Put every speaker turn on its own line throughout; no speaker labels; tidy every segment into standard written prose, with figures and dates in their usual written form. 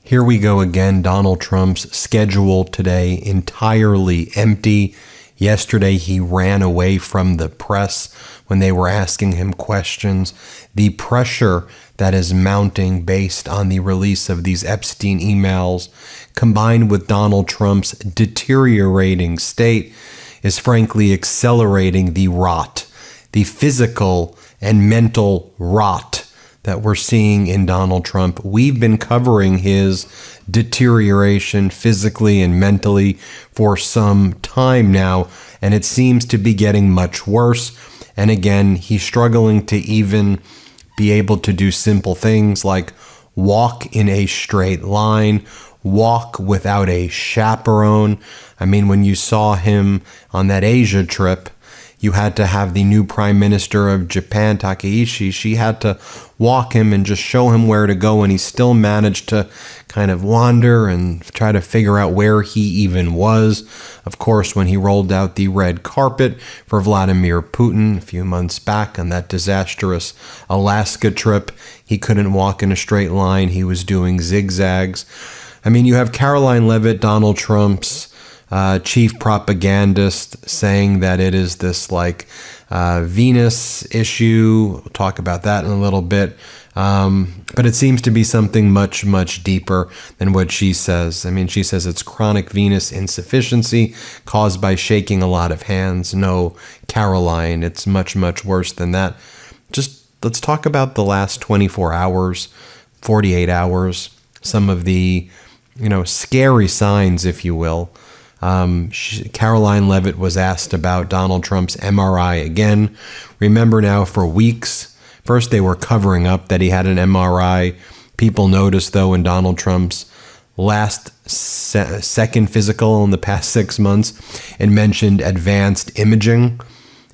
Here we go again. Donald Trump's schedule today entirely empty. Yesterday, he ran away from the press when they were asking him questions. The pressure that is mounting based on the release of these Epstein emails, combined with Donald Trump's deteriorating state, is frankly accelerating the rot, the physical and mental rot that we're seeing in Donald Trump. We've been covering his deterioration physically and mentally for some time now, and it seems to be getting much worse. And again, he's struggling to even be able to do simple things like walk in a straight line, walk without a chaperone. I mean, when you saw him on that Asia trip, you had to have the new Prime Minister of Japan, Takaishi. She had to walk him and just show him where to go, and he still managed to kind of wander and try to figure out where he even was. Of course, when he rolled out the red carpet for Vladimir Putin a few months back on that disastrous Alaska trip, he couldn't walk in a straight line. He was doing zigzags. I mean, you have Caroline Leavitt, Donald Trump's chief propagandist, saying that it is this Venus issue. We'll talk about that in a little bit. But it seems to be something much, much deeper than what she says. I mean, she says it's chronic venous insufficiency caused by shaking a lot of hands. No, Caroline, it's much, much worse than that. Just let's talk about the last 24 hours, 48 hours, some of the, scary signs, if you will. Caroline Leavitt was asked about Donald Trump's MRI again. Remember now, for weeks, first they were covering up that he had an MRI. People noticed, though, in Donald Trump's second physical in the past 6 months, it mentioned advanced imaging.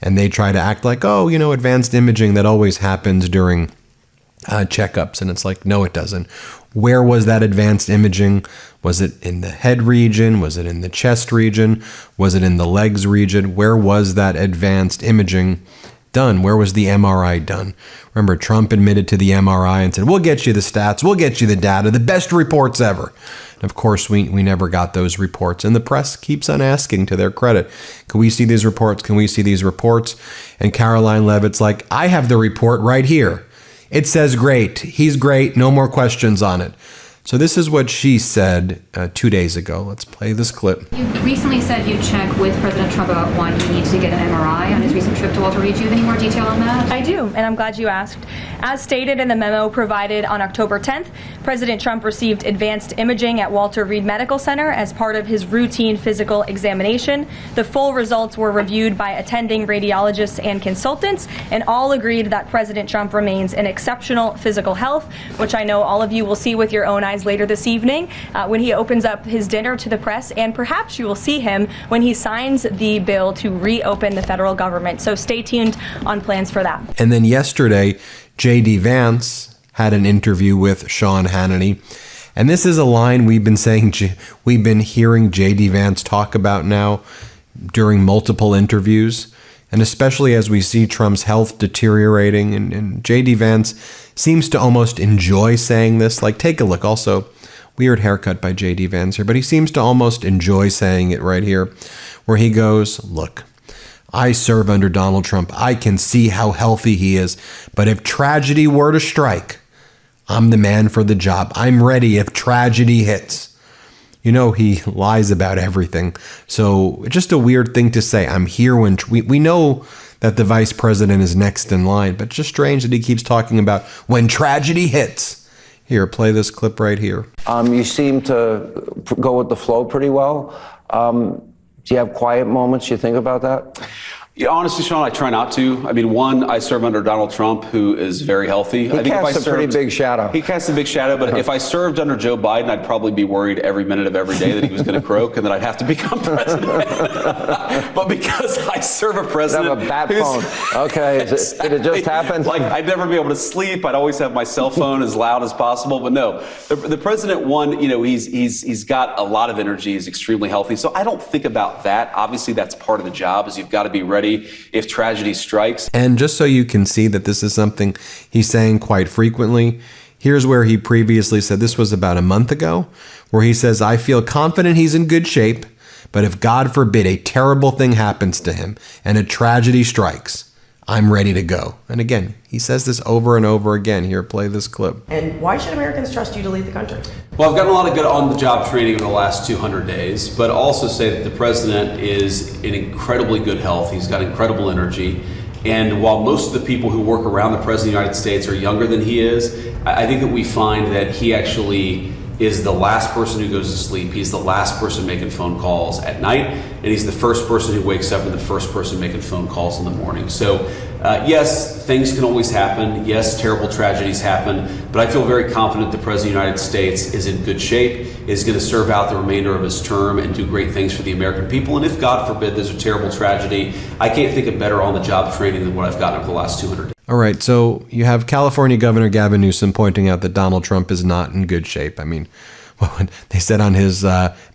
And they try to act like, advanced imaging, that always happens during checkups. And it's like, no, it doesn't. Where was that advanced imaging? Was it in the head region? Was it in the chest region? Was it in the legs region? Where was that advanced imaging done? Where was the MRI done? Remember, Trump admitted to the MRI and said, we'll get you the stats, we'll get you the data, the best reports ever. And of course, we never got those reports. And the press keeps on asking, to their credit, can we see these reports? Can we see these reports? And Caroline Leavitt's like, I have the report right here. It says great. He's great. No more questions on it. So this is what she said 2 days ago. Let's play this clip.
You recently said you'd check with President Trump about why he needs to get an MRI on his recent trip to Walter Reed. Do you have any more detail on that?
I do, and I'm glad you asked. As stated in the memo provided on October 10th, President Trump received advanced imaging at Walter Reed Medical Center as part of his routine physical examination. The full results were reviewed by attending radiologists and consultants, and all agreed that President Trump remains in exceptional physical health, which I know all of you will see with your own eyes later this evening when he opens up his dinner to the press, and perhaps you will see him when he signs the bill to reopen the federal government. So stay tuned on plans for that.
And then yesterday, J.D. Vance had an interview with Sean Hannity. And this is a line we've been hearing J.D. Vance talk about now during multiple interviews. And especially as we see Trump's health deteriorating, and J.D. Vance seems to almost enjoy saying this. Like, take a look. Also, weird haircut by J.D. Vance here, but he seems to almost enjoy saying it right here, where he goes, look, I serve under Donald Trump. I can see how healthy he is. But if tragedy were to strike, I'm the man for the job. I'm ready if tragedy hits. He lies about everything. So just a weird thing to say. I'm here when we know that the vice president is next in line, but just strange that he keeps talking about when tragedy hits. Here, play this clip right here.
You seem to go with the flow pretty well. Do you have quiet moments? You think about that?
Yeah, honestly, Sean, I try not to. I mean, one, I serve under Donald Trump, who is very healthy.
He casts a pretty big shadow.
He casts a big shadow, but if I served under Joe Biden, I'd probably be worried every minute of every day that he was going to croak and that I'd have to become president. But because I serve a president...
You have a bat phone. Okay, exactly. Did it just happen?
I'd never be able to sleep. I'd always have my cell phone as loud as possible. But no, the president, one, he's got a lot of energy. He's extremely healthy. So I don't think about that. Obviously, that's part of the job, is you've got to be ready if tragedy strikes.
And just so you can see that this is something he's saying quite frequently, Here's where he previously said, this was about a month ago, where he says, I feel confident he's in good shape, but if God forbid a terrible thing happens to him and a tragedy strikes, I'm ready to go. And again, he says this over and over again. Here, play this clip.
And why should Americans trust you to lead the country?
Well, I've gotten a lot of good on-the-job training over the last 200 days, but also say that the president is in incredibly good health. He's got incredible energy. And while most of the people who work around the president of the United States are younger than he is, I think that we find that he actually is the last person who goes to sleep. He's the last person making phone calls at night, and he's the first person who wakes up and the first person making phone calls in the morning. So yes, things can always happen. Yes, terrible tragedies happen, but I feel very confident the President of the United States is in good shape, is going to serve out the remainder of his term and do great things for the American people. And if, God forbid, there's a terrible tragedy, I can't think of better on-the-job training than what I've gotten over the last 200 days.
All right, so you have California Governor Gavin Newsom pointing out that Donald Trump is not in good shape. I mean, well, they said on his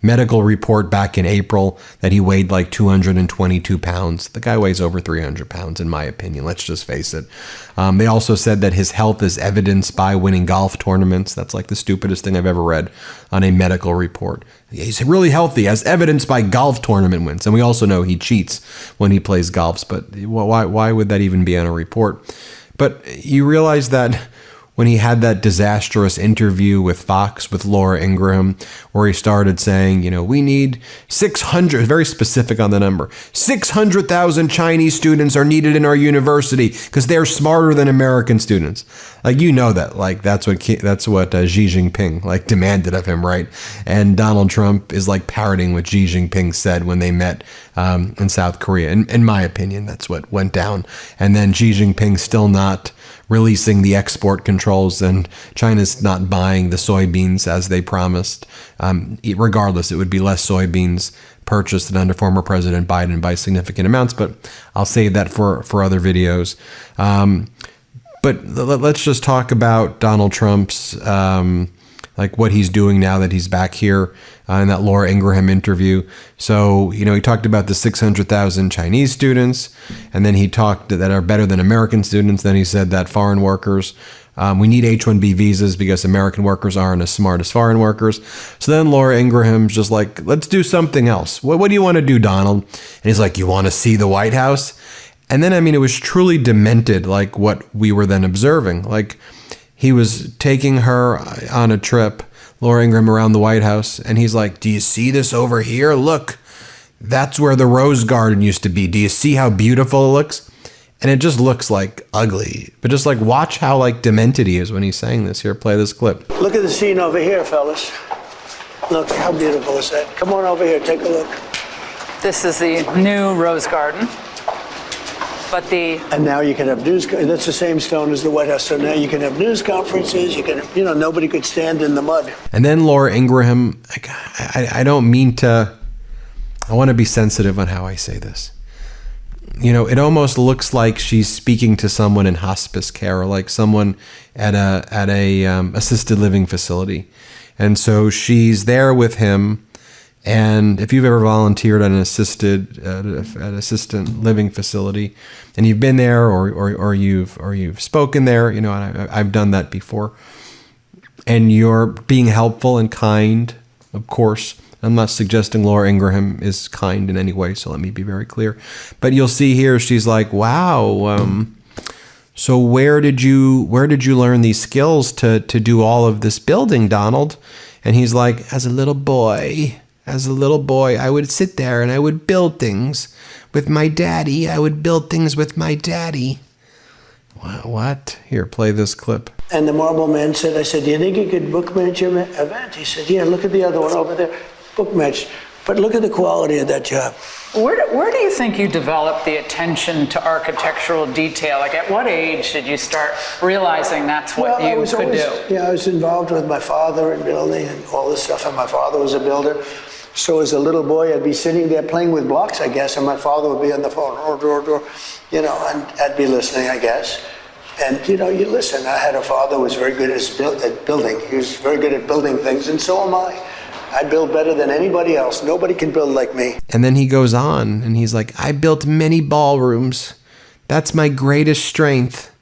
medical report back in April that he weighed like 222 pounds. The guy weighs over 300 pounds, in my opinion. Let's just face it. They also said that his health is evidenced by winning golf tournaments. That's like the stupidest thing I've ever read on a medical report. He's really healthy, as evidenced by golf tournament wins. And we also know he cheats when he plays golf. But why would that even be on a report? But you realize that when he had that disastrous interview with Fox, with Laura Ingraham, where he started saying, you know, we need 600, very specific on the number, 600,000 Chinese students are needed in our university because they're smarter than American students. Like, you know that, like, that's what Xi Jinping, like, demanded of him, right? And Donald Trump is, like, parroting what Xi Jinping said when they met in South Korea. In my opinion, that's what went down. And then Xi Jinping still not releasing the export controls, and China's not buying the soybeans as they promised. Regardless, it would be less soybeans purchased than under former President Biden by significant amounts, but I'll save that for other videos. But let's just talk about Donald Trump's, like what he's doing now that he's back here in that Laura Ingraham interview. So, you know, he talked about the 600,000 Chinese students, and then he talked that are better than American students. Then he said that foreign workers, we need H-1B visas because American workers aren't as smart as foreign workers. So then Laura Ingraham's just like, let's do something else. What do you want to do, Donald? And he's like, you want to see the White House? And then, I mean, it was truly demented, like what we were then observing. Like, he was taking her on a trip, Laura Ingraham, around the White House, and he's like, do you see this over here? Look, that's where the Rose Garden used to be. Do you see how beautiful it looks? And it just looks like ugly. But just like watch how like demented he is when he's saying this. Here, play this clip.
Look at the scene over here, fellas. Look, how beautiful is that? Come on over here, take a look.
This is the new Rose Garden.
And now you can have news, that's the same stone as the White House. So now you can have news conferences, you can, you know, nobody could stand in the mud.
And then Laura Ingraham, I don't mean to, I want to be sensitive on how I say this. You know, it almost looks like she's speaking to someone in hospice care, or like someone at a assisted living facility. And so she's there with him. And if you've ever volunteered at an assisted living facility, and you've been there or you've spoken there, you know, and I've done that before, and you're being helpful and kind, of course. I'm not suggesting Laura Ingraham is kind in any way, so let me be very clear. But you'll see here, she's like, wow, so where did you learn these skills to do all of this building, Donald? And he's like, as a little boy, I would sit there and I would build things with my daddy. What? Here, play this clip.
And the Marble Man said, I said, do you think you could book match your event? He said, yeah, look at the other one over there, book match. But look at the quality of that job.
Where do you think you developed the attention to architectural detail? Like, at what age did you start realizing that's what you could do?
Yeah, I was involved with my father in building and all this stuff, and my father was a builder. So as a little boy, I'd be sitting there playing with blocks, I guess, and my father would be on the phone, you know, and I'd be listening, I guess. And, you know, you listen. I had a father who was very good at building. He was very good at building things, and so am I. I build better than anybody else. Nobody can build like me.
And then he goes on, and he's like, I built many ballrooms. That's my greatest strength.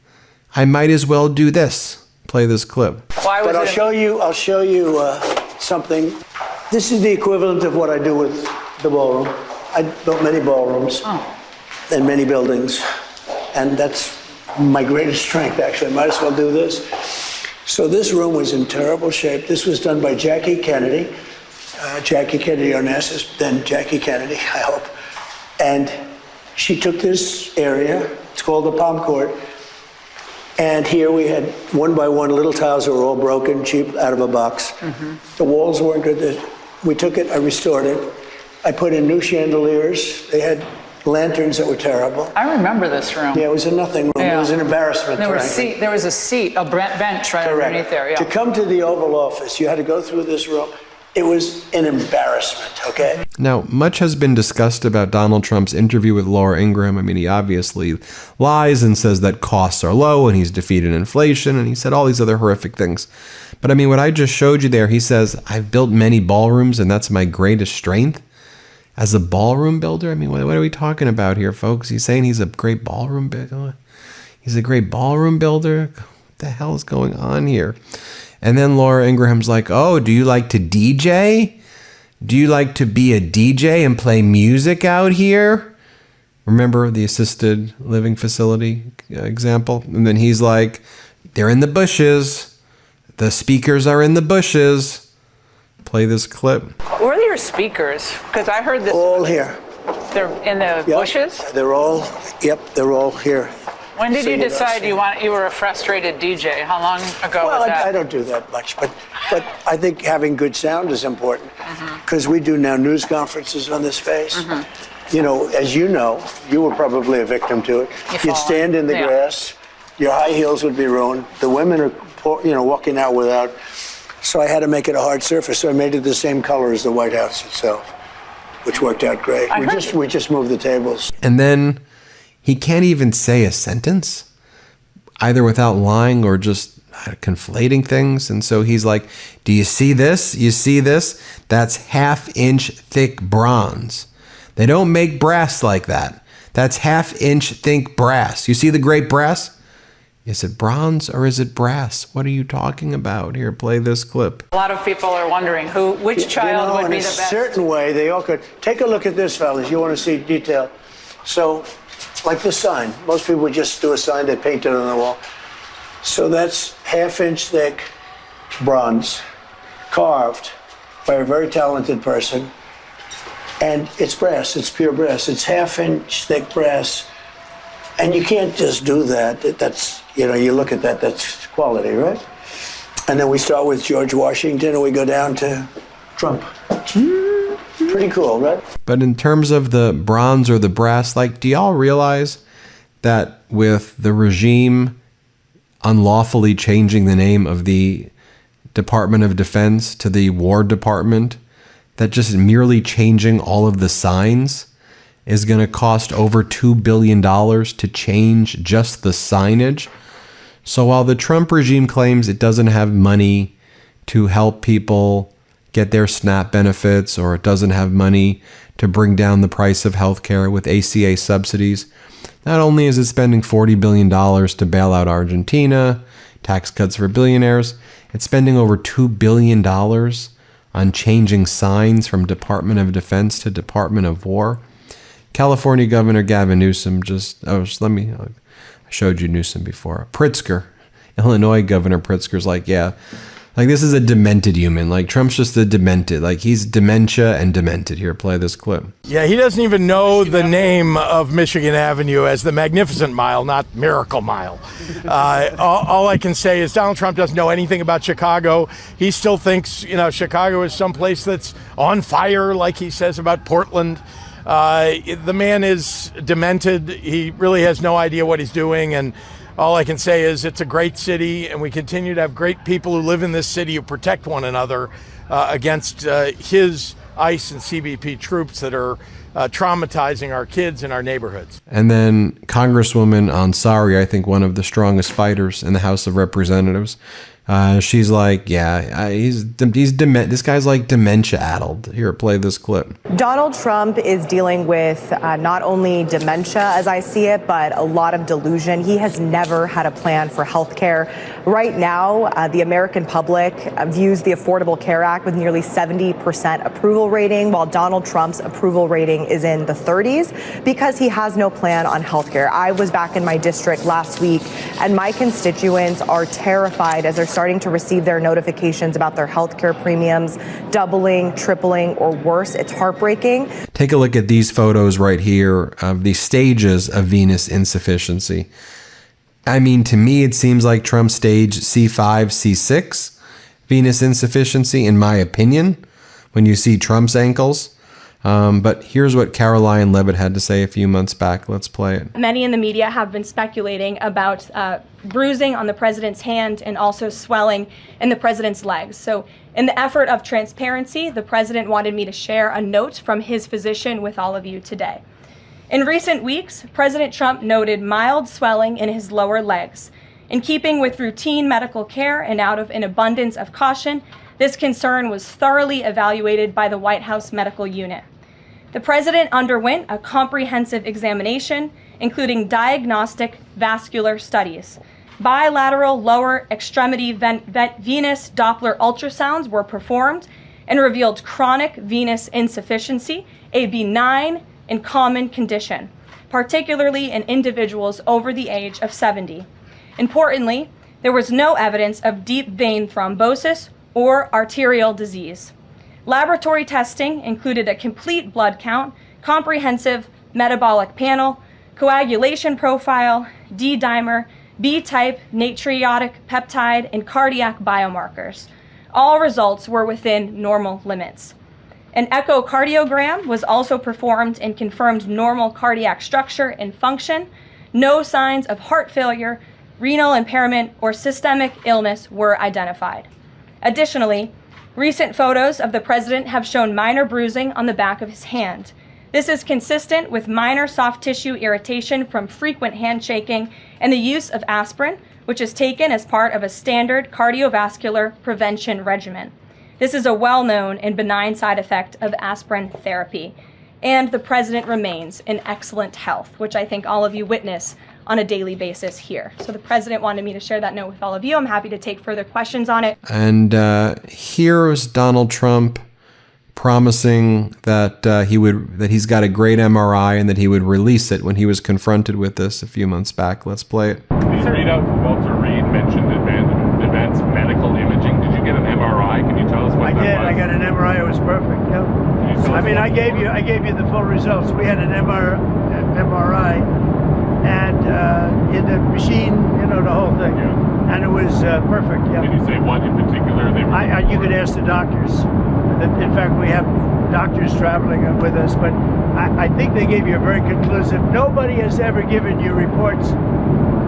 I might as well do this. Play this clip.
Why was
But I'll show you something. This is the equivalent of what I do with the ballroom. I built many ballrooms and many buildings, and that's my greatest strength, actually. I might as well do this. So this room was in terrible shape. This was done by Jackie Kennedy. Jackie Kennedy Onassis, then Jackie Kennedy, I hope. And she took this area, it's called the Palm Court, and here we had one by one little tiles that were all broken, cheap, out of a box. The walls weren't good. We took it, I restored it. I put in new chandeliers. They had lanterns that were terrible.
I remember this room.
Yeah, it was a nothing room.
Yeah.
It was an embarrassment.
There was a seat, a bench right underneath there. Yeah.
To come to the Oval Office, you had to go through this room. It was an embarrassment, okay?
Now, much has been discussed about Donald Trump's interview with Laura Ingraham. I mean, he obviously lies and says that costs are low and he's defeated inflation, and he said all these other horrific things. But I mean, what I just showed you there, he says, I've built many ballrooms and that's my greatest strength. As a ballroom builder? I mean, what are we talking about here, folks? He's saying he's a great ballroom builder? He's a great ballroom builder? What the hell is going on here? And then Laura Ingraham's like, oh, do you like to DJ? Do you like to be a DJ and play music out here? Remember the assisted living facility example? And then he's like, they're in the bushes. The speakers are in the bushes. Play this clip.
Where are your speakers? Because I heard this.
All here.
They're in the bushes?
They're all here.
When did you decide you were a frustrated DJ? How long ago was that?
I don't do that much, but I think having good sound is important because we do now news conferences on this space. You know, as you know, you were probably a victim to it. You'd stand in the grass, your high heels would be ruined. The women are, walking out without. So I had to make it a hard surface. So I made it the same color as the White House itself, which worked out great. We just moved the tables.
And then he can't even say a sentence, either without lying or just conflating things. And so he's like, do you see this? You see this? That's 1/2-inch thick bronze. They don't make brass like that. That's 1/2-inch thick brass. You see the great brass? Is it bronze or is it brass? What are you talking about? Here, play this clip.
A lot of people are wondering which child would be the best.
In a certain way, they all could. Take a look at this, fellas. You want to see detail. So, like the sign. Most people would just do a sign, they paint it on the wall. So that's 1/2-inch thick bronze, carved by a very talented person. And it's brass, it's pure brass. It's 1/2-inch thick brass. And you can't just do that. That's, you look at that, that's quality, right? And then we start with George Washington and we go down to Trump. Pretty cool, right?
But in terms of the bronze or the brass, do y'all realize that with the regime unlawfully changing the name of the Department of Defense to the War Department, that just merely changing all of the signs is going to cost over $2 billion to change just the signage? So while the Trump regime claims it doesn't have money to help people get their SNAP benefits, or it doesn't have money to bring down the price of healthcare with ACA subsidies, not only is it spending $40 billion to bail out Argentina, tax cuts for billionaires, it's spending over $2 billion on changing signs from Department of Defense to Department of War. California Governor Gavin Newsom I showed you Newsom before. Pritzker, Illinois Governor Pritzker's this is a demented human. Trump's just a demented. He's dementia and demented. Here, play this clip.
Yeah, he doesn't even know the name of Michigan Avenue as the Magnificent Mile, not Miracle Mile. All I can say is Donald Trump doesn't know anything about Chicago. He still thinks, Chicago is someplace that's on fire, like he says about Portland. The man is demented. He really has no idea what he's doing. And all I can say is it's a great city, and we continue to have great people who live in this city who protect one another against his ICE and CBP troops that are traumatizing our kids in our neighborhoods.
And then Congresswoman Ansari, I think one of the strongest fighters in the House of Representatives, she's like, this guy's dementia-addled. Here, play this clip.
Donald Trump is dealing with not only dementia, as I see it, but a lot of delusion. He has never had a plan for health care. Right now, the American public views the Affordable Care Act with nearly 70% approval rating, while Donald Trump's approval rating is in the 30s because he has no plan on health care. I was back in my district last week, and my constituents are terrified as they're starting to receive their notifications about their health care premiums doubling, tripling, or worse. It's heartbreaking.
Take a look at these photos right here of the stages of venous insufficiency. I mean, to me, it seems like Trump's stage C5, C6 venous insufficiency, in my opinion, when you see Trump's ankles. But here's what Caroline Levitt had to say a few months back. Let's play it.
Many in the media have been speculating about bruising on the president's hand and also swelling in the president's legs. So in the effort of transparency, the president wanted me to share a note from his physician with all of you today. In recent weeks, President Trump noted mild swelling in his lower legs. In keeping with routine medical care and out of an abundance of caution, this concern was thoroughly evaluated by the White House medical unit. The president underwent a comprehensive examination, including diagnostic vascular studies. Bilateral lower extremity venous Doppler ultrasounds were performed and revealed chronic venous insufficiency, a benign and common condition, particularly in individuals over the age of 70. Importantly, there was no evidence of deep vein thrombosis or arterial disease. Laboratory testing included a complete blood count, comprehensive metabolic panel, coagulation profile, D-dimer, B-type natriuretic peptide, and cardiac biomarkers. All results were within normal limits. An echocardiogram was also performed and confirmed normal cardiac structure and function. No signs of heart failure, renal impairment, or systemic illness were identified. Additionally, recent photos of the president have shown minor bruising on the back of his hand. This is consistent with minor soft tissue irritation from frequent handshaking and the use of aspirin, which is taken as part of a standard cardiovascular prevention regimen. This is a well-known and benign side effect of aspirin therapy. And the president remains in excellent health, which I think all of you witness on a daily basis here. So the president wanted me to share that note with all of you. I'm happy to take further questions on it.
And here's Donald Trump promising that he's got a great MRI and that he would release it when he was confronted with this a few months back. Let's play it.
The readout from Walter Reed mentioned advanced medical imaging. Did you get an MRI? Can you tell us what that was?
I did. I got an MRI. It was perfect. Yep. I mean, I gave you the full results. We had an MRI, and in the machine, the whole thing. Yeah. And it was perfect. Yeah.
Did you say what in particular they were?
You could ask the doctors. In fact, we have doctors traveling with us, but I think they gave you a very conclusive. Nobody has ever given you reports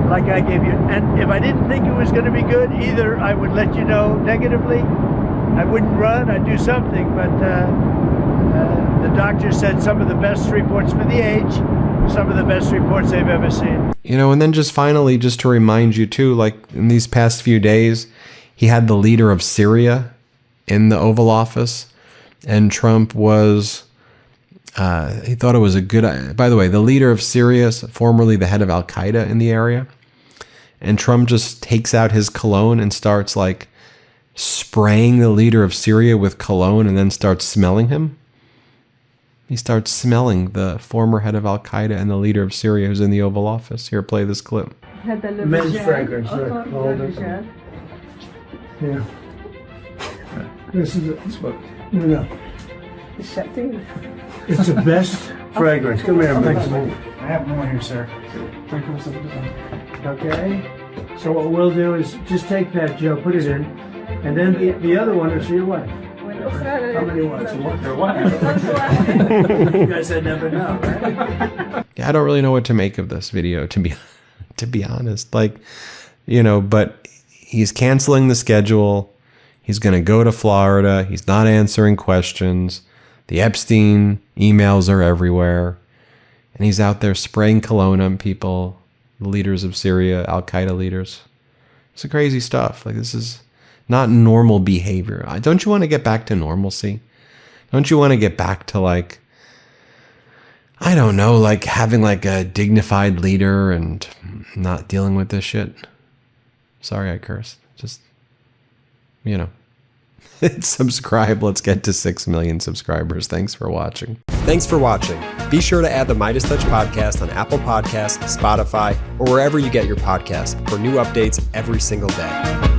like I gave you. And if I didn't think it was going to be good, either I would let you know negatively, I wouldn't run, I'd do something. But the doctor said some of the best reports for the age, some of the best reports they've ever seen.
And then just finally, just to remind you too, like in these past few days, he had the leader of Syria in the Oval Office, and Trump was, he thought it was a good, by the way, the leader of Syria is formerly the head of Al-Qaeda in the area, and Trump just takes out his cologne and starts like spraying the leader of Syria with cologne and then starts smelling him. He starts smelling the former head of Al-Qaeda and the leader of Syria who's in the Oval Office. Here, play this clip.
Men's fragrance, right? Yeah. This is it. No. It's the best fragrance. Come here, I have more here, sir. Okay. So what we'll do is just take that, Joe, put it in, and then the other one is for your wife. How many ones? Your wife. You guys had never know, right?
Yeah, I don't really know what to make of this video, to be honest. But he's canceling the schedule. He's going to go to Florida. He's not answering questions. The Epstein emails are everywhere. And he's out there spraying cologne on people, the leaders of Syria, Al-Qaeda leaders. It's crazy stuff. This is not normal behavior. Don't you want to get back to normalcy? Don't you want to get back to like, I don't know, like having like a dignified leader and not dealing with this shit? Sorry, I cursed. Just, subscribe. Let's get to 6 million subscribers. Thanks for watching.
Thanks for watching. Be sure to add the MeidasTouch podcast on Apple Podcasts, Spotify, or wherever you get your podcasts for new updates every single day.